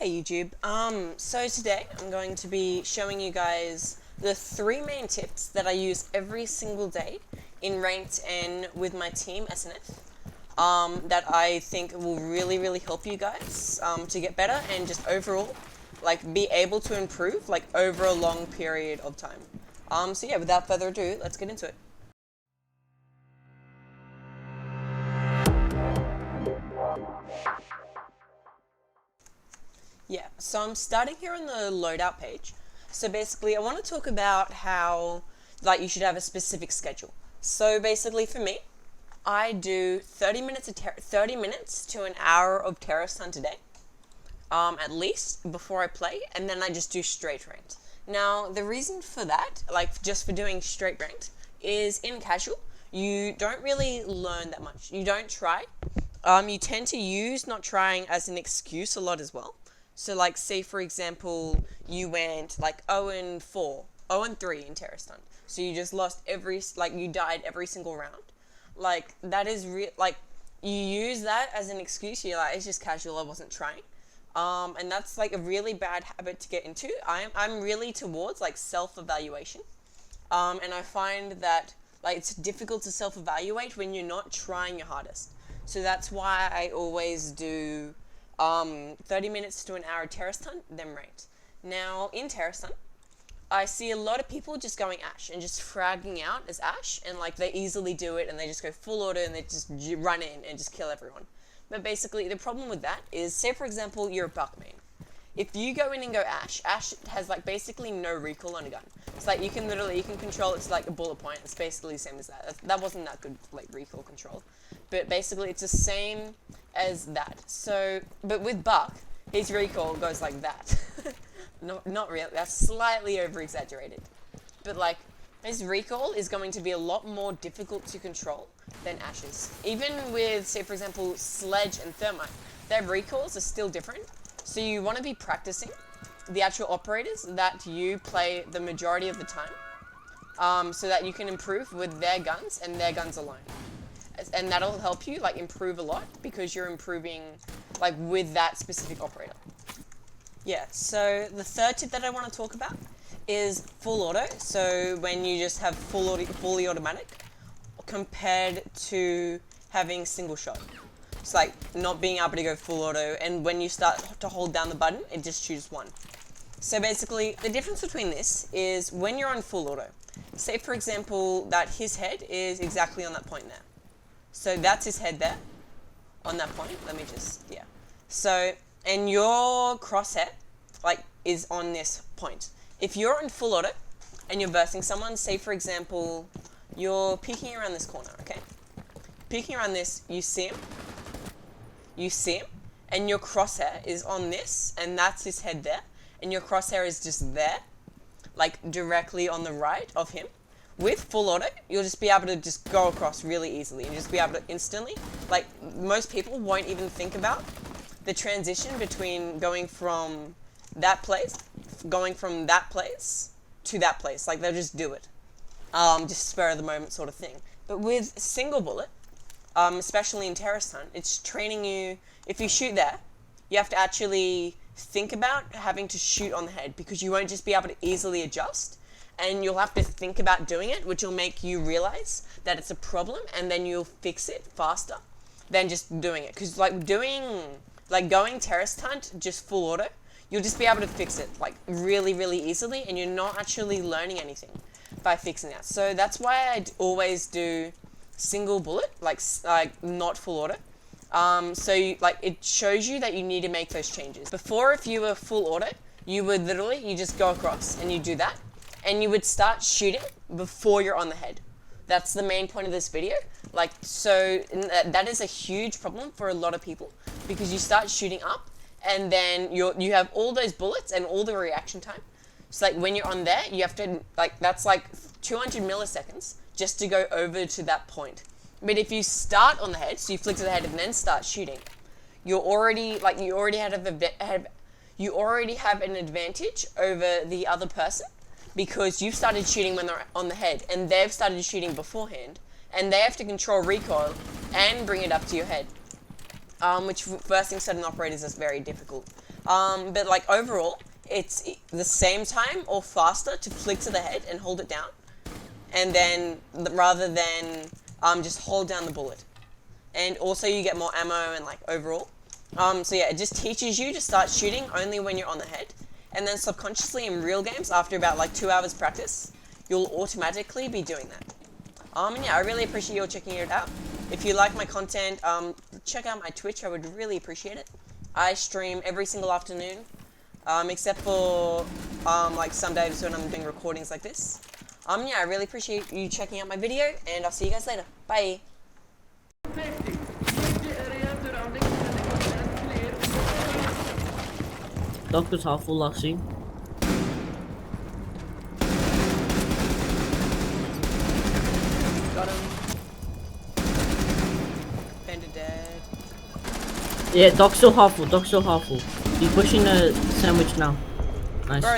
Hey YouTube. So today I'm going to be showing you guys the 3 main tips that I use every single day in ranked and with my team SNF. That I think will really help you guys to get better and just overall be able to improve over a long period of time. So yeah, without further ado, let's get into it. Yeah, so I'm starting here on the loadout page. So basically, I want to talk about how you should have a specific schedule. So basically, for me, I do 30 minutes to an hour of terror stunt a day, at least before I play, and then I just do straight ranked. Now, the reason for that, just for doing straight ranked, is in casual, you don't really learn that much. You don't try. You tend to use not trying as an excuse a lot as well. So say for example, you went 0-4, 0-3 in Terror Stunt. So you just lost you died every single round. That is you use that as an excuse. You're it's just casual, I wasn't trying. And that's a really bad habit to get into. I'm really towards self-evaluation. And I find that it's difficult to self-evaluate when you're not trying your hardest. So that's why I always do 30 minutes to an hour Terror Stunt, then ranked. Now, in Terror Stunt, I see a lot of people just going Ashe and just fragging out as Ashe, and they easily do it and they just go full auto and they just run in and just kill everyone. But basically, the problem with that is, say for example, you're a Buck main. If you go in and go Ashe, Ashe has basically no recoil on a gun. It's you can control, it's a bullet point. It's basically the same as that. That wasn't that good recoil control. But basically it's the same as that. So, but with Buck, his recoil goes like that. Not really, that's slightly over exaggerated. But his recoil is going to be a lot more difficult to control than Ashe's. Even with, say for example, Sledge and Thermite, their recoils are still different. So you want to be practicing the actual operators that you play the majority of the time, so that you can improve with their guns and their guns alone. And that'll help you improve a lot because you're improving with that specific operator. Yeah, so the third tip that I want to talk about is full auto. So when you just have fully automatic compared to having single shot. It's not being able to go full auto, and when you start to hold down the button, it just shoots one. So basically, the difference between this is when you're on full auto. Say for example that his head is exactly on that point there. So that's his head there, on that point. Let me just, yeah. So, and your crosshair, is on this point. If you're on full auto, and you're bursting someone, say for example, you're peeking around this corner, okay? Peeking around this, you see him, and your crosshair is on this, and that's his head there, and your crosshair is just there, directly on the right of him. With full auto, you'll just be able to just go across really easily and just be able to instantly, most people won't even think about the transition between going from that place to that place. They'll just do it. Just spur of the moment sort of thing. But with single bullet, especially in Terror Stunt, it's training you, if you shoot there, you have to actually think about having to shoot on the head because you won't just be able to easily adjust. And you'll have to think about doing it, which will make you realize that it's a problem, and then you'll fix it faster than just doing it. Because going Terror Stunt just full auto, you'll just be able to fix it really easily, and you're not actually learning anything by fixing that. So that's why I always do single bullet, not full auto. So it shows you that you need to make those changes. Before, if you were full auto, you would you just go across and you do that. And you would start shooting before you're on the head. That's the main point of this video. That is a huge problem for a lot of people because you start shooting up and then you have all those bullets and all the reaction time. So when you're on there, you have to, that's 200 milliseconds just to go over to that point. But if you start on the head, so you flick to the head and then start shooting, you already have an advantage over the other person. Because you've started shooting when they're on the head, and they've started shooting beforehand, and they have to control recoil and bring it up to your head. which first thing setting operators is very difficult. But like overall, it's the same time or faster to flick to the head and hold it down, and then rather than just hold down the bullet. And also you get more ammo and like overall. So yeah, it just teaches you to start shooting only when you're on the head, and then subconsciously in real games, after about like 2 hours practice, you'll automatically be doing that. And yeah, I really appreciate you all checking it out. If you like my content, check out my Twitch. I would really appreciate it. I stream every single afternoon, except for like some days when I'm doing recordings like this. Yeah, I really appreciate you checking out my video, and I'll see you guys later. Bye. Doctor's half full, Lassie. Got him. Bandit dead. Yeah, Doc's still half full, Doc's still half full. He's pushing the sandwich now. Nice. Bro,